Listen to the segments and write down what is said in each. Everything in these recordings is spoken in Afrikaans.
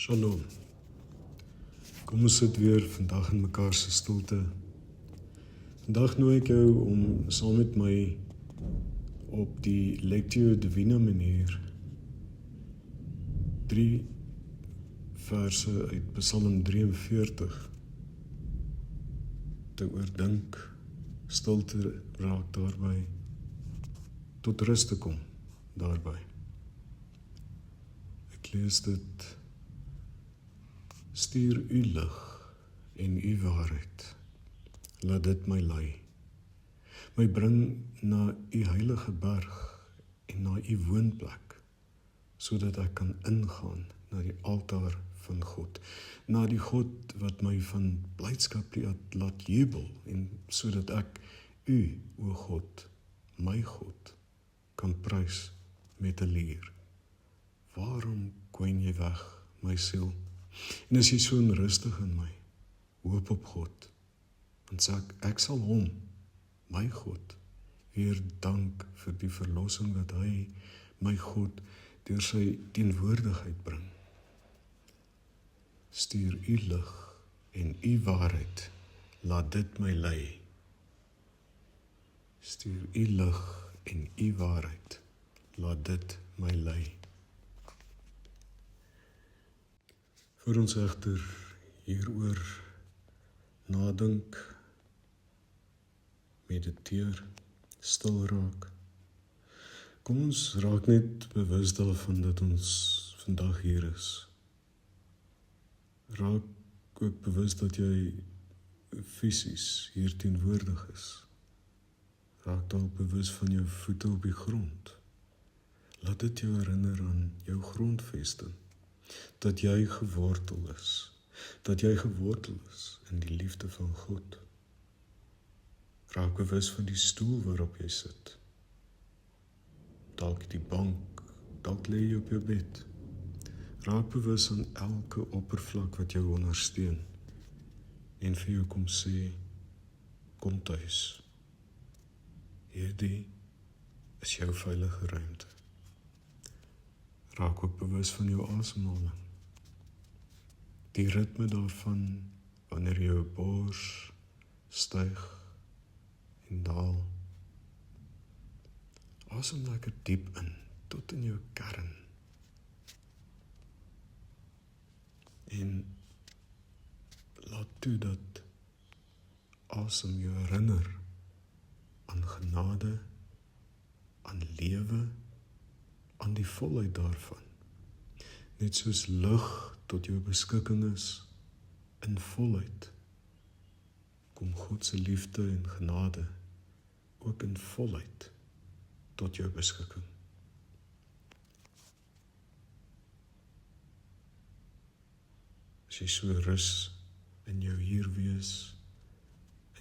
Shalom. Kom ons sit weer vandag in mekaar se stilte. Vandag nooi ek jou om saam met my op die Lectio Divina manier 3 verse uit Psalm 43 te oordink, stil te raak daarby, tot rus te kom daarby. Ek lees dit: Stuur u lig en u waarheid, laat dit my lei, my bring na u heilige berg en na u woonplek, sodat ek kan ingaan na die altaar van God, na die God wat my van blydskap laat jubel, en sodat ek u, o God, my God, kan prys met 'n lier. Waarom kwyn jy weg, my siel? En is jy so onrustig in my? Hoop op God, want sê ek sal hom, my God, weer dank vir die verlossing wat hy, my God, deur sy teenwoordigheid bring. Stuur u lig en u waarheid, laat dit my lei. Stuur u lig en u waarheid, laat dit my lei. Voor ons egter hieroor nadink, mediteer, stil raak, kom ons raak net bewus daarvan dat ons vandag hier is. Raak ook bewus dat jy fisies hier teenwoordig is. Raak dalk bewus van jou voete op die grond. Laat dit jou herinner aan jou grondvesting, dat jy gewortel is, in die liefde van God. Raak bewus van die stoel waarop jy sit, dalk die bank, dalk lê jy op jou bed. Raak bewus aan elke oppervlak wat jou ondersteun en vir jou kom sê, kom tuis. Hierdie is jou veilige ruimte. Raak ook bewus van jou asemhaling. Die ritme daarvan wanneer jou bors styg en daal. Asem lekker diep in, tot in jou kern. En laat toe dat asem jou herinner aan genade, aan lewe, aan die volheid daarvan. Net soos lig tot jou beskikking is, in volheid, kom God se liefde en genade ook in volheid tot jou beskikking. As jy so rus in jou hier wees,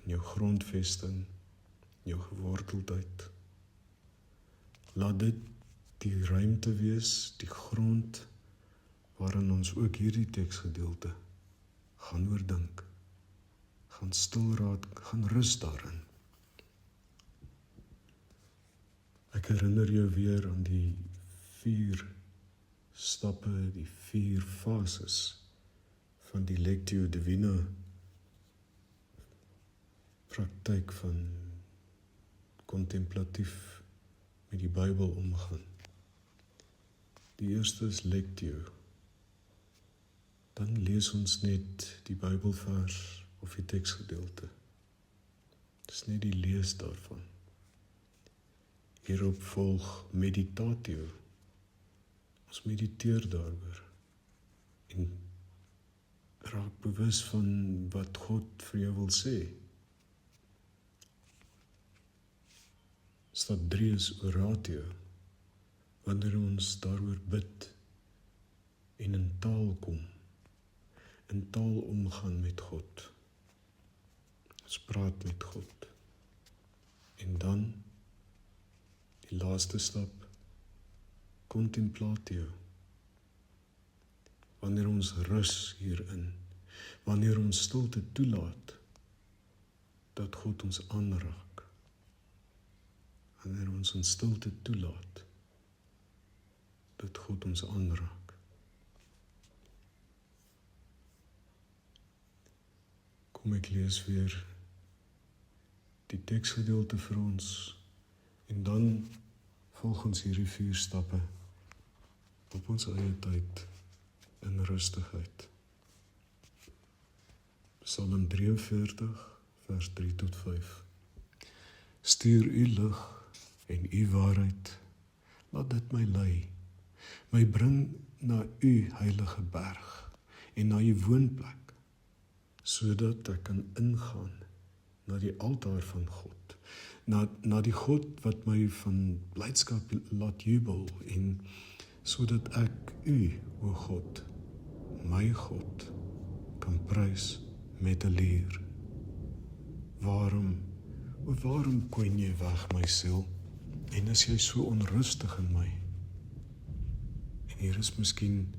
in jou grondvesting, in jou geworteldheid, laat dit die ruimte wees, die grond, waarin ons ook hierdie teksgedeelte gaan oordink, gaan stil raak, gaan rus daarin. Ek herinner jou weer aan die 4 stappe, die 4 fases van die Lectio Divina praktyk van kontemplatief met die Bybel omgaan. Die eerste is Lectio. Dan lees ons net die Bybelvers of die teksgedeelte. Dit is net die lees daarvan. Hierop volg meditatio. Ons mediteer daaroor en raak bewus van wat God vir jou wil sê. Stap 3 is oratio, wanneer ons daaroor bid en in taal kom, in taal omgaan met God. Ons praat met God. En dan, die laaste stap, contemplatio, wanneer ons rus hierin, wanneer ons stilte toelaat, dat God ons aanraak, wanneer ons in stilte toelaat, dat God ons aanraak. Kom ek lees weer die teksgedeelte vir ons en dan volgens hierdie 4 stappe op ons eie tyd in rustigheid. Psalm 43 vers 3 tot 5. Stuur u lig en u waarheid, laat dit my lei, my bring na u heilige berg en na u woonplek, sodat ek kan ingaan na die altaar van God, na die God wat my van blydskap laat jubel, en sodat ek u, o God, my God, kan prys met 'n lier. Waarom kwyn jy weg, my siel, en is jy so onrustig in my? En hier is miskien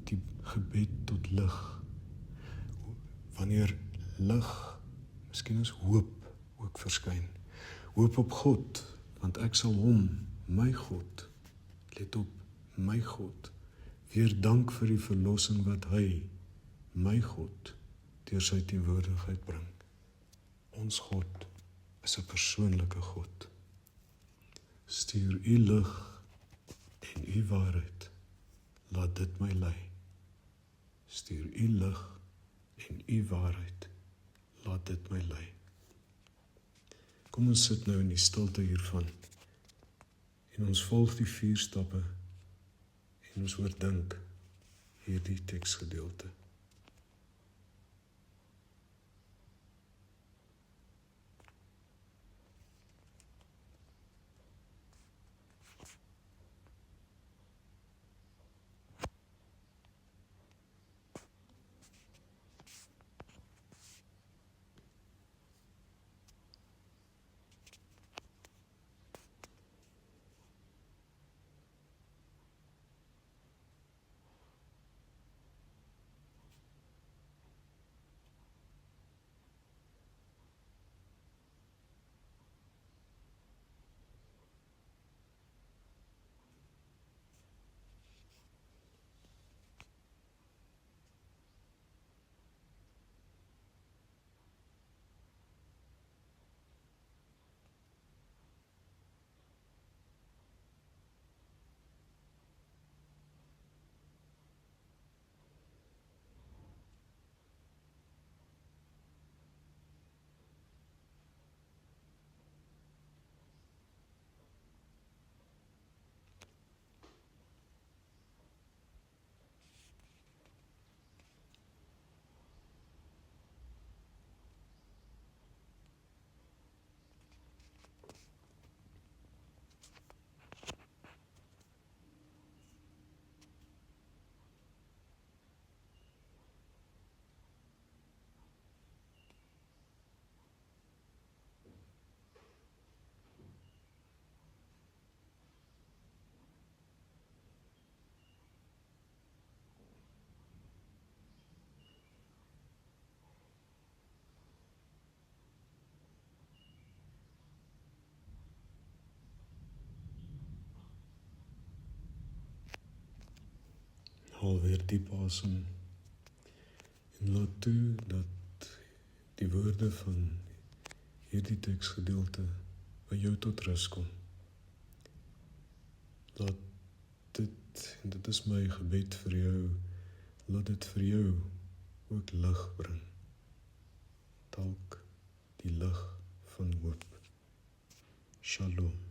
die gebed tot lig. Wanneer lig, miskien is hoop ook verskyn. Hoop op God, want ek sal hom, my God, let op, my God, weer dank vir die verlossing wat hy, my God, deur sy teenwoordigheid bring. Ons God is 'n persoonlike God. Stuur u lig en u waarheid, laat dit my lei. Stuur u lig en u waarheid, laat dit my lei. Kom ons sit nou in die stilte hiervan en ons volg die 4 stappe en ons oordink hierdie teksgedeelte. Haal weer diep asem en laat toe dat die woorde van hierdie teksgedeelte by jou tot rus kom. Laat dit, en dit is my gebed vir jou, laat dit vir jou ook lig bring. Dalk die lig van hoop. Shalom.